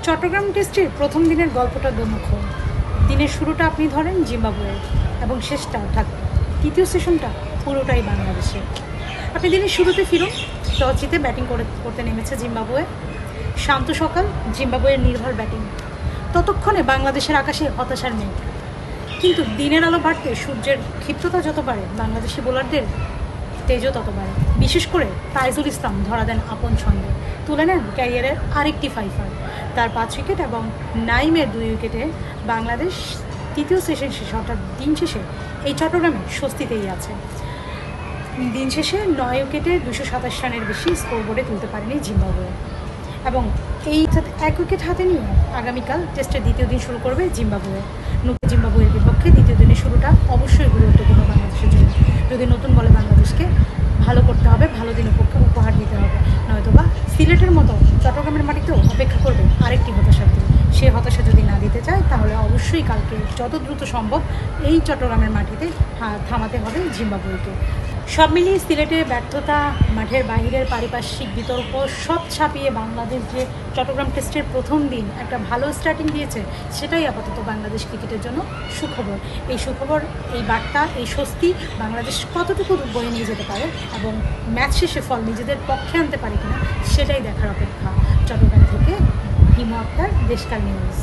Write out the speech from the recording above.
চট্টগ্রাম টেস্টের প্রথম দিনের গল্পটা দুমুখ। দিনের শুরুটা আপনি ধরেন জিম্বাবুয়ে এবং শেষটা ঢাকা। তৃতীয় সেশনটা পুরোটাই বাংলাদেশে। আপনি দিনের শুরুতে ফিরুন, টস জিতে ব্যাটিং করতে নেমেছে জিম্বাবুয়ে। শান্ত সকাল, জিম্বাবুয়ের নির্ভর ব্যাটিং। ততক্ষণে বাংলাদেশের আকাশে হতাশার মেঘ। কিন্তু দিনের আলো বাড়তে সূর্যের ক্ষিপ্রতা যত বাড়ে, বাংলাদেশি বোলারদের তেজও তত বাড়ে। বিশেষ করে তাইজুল ইসলাম ধরা দেন আপন ছন্দে, তুলে নেন ক্যারিয়ারের আরেকটি ফাইফার। তার 5 উইকেট এবং নাইমের 2 উইকেটে বাংলাদেশ তৃতীয় সেশন শেষে, অর্থাৎ দিন শেষে এই চট্টগ্রামে স্বস্তিতেই আছে। দিন শেষে 9 উইকেটে 227 রানের বেশি স্কোরবোর্ডে তুলতে পারেনি জিম্বাবুয়ে এবং এই 1 উইকেট হাতে নিয়ে আগামীকাল টেস্টের দ্বিতীয় দিন শুরু করবে জিম্বাবুয়ে। জিম্বাবুয়ের বিপক্ষে দ্বিতীয় দিনের শুরুটা অবশ্যই গুরুত্বপূর্ণ বাংলাদেশের জন্য। যদি নতুন বলে বাংলাদেশকে ভালো করতে হবে, ভালো দিন উপহার দিতে হবে, নয়তোবা সিলেটের মতো চট্টগ্রামের মাটিতেও অপেক্ষা করবে আরেকটি হতাশার দিন। সে হতাশা যদি না দিতে চায়, তাহলে অবশ্যই কালকে যত দ্রুত সম্ভব এই চট্টগ্রামের মাটিতে থামাতে হবে জিম্বাবুয়েকে। সব মিলিয়ে সিলেটে ব্যর্থতা, মাঠের বাইরের পারিপার্শ্বিক বিতর্ক সব ছাপিয়ে বাংলাদেশ যে চট্টগ্রাম টেস্টের প্রথম দিন একটা ভালো স্টার্টিং দিয়েছে, সেটাই আপাতত বাংলাদেশ ক্রিকেটের জন্য সুখবর। এই সুখবর, এই বার্তা, এই স্বস্তি বাংলাদেশ কতটুকু বয়ে নিয়ে যেতে পারে এবং ম্যাচ শেষে ফল নিজেদের পক্ষে আনতে পারে কিনা, সেটাই দেখার অপেক্ষা। চট্টগ্রাম থেকে হিমু আক্তার, দেশকাল নিউজ।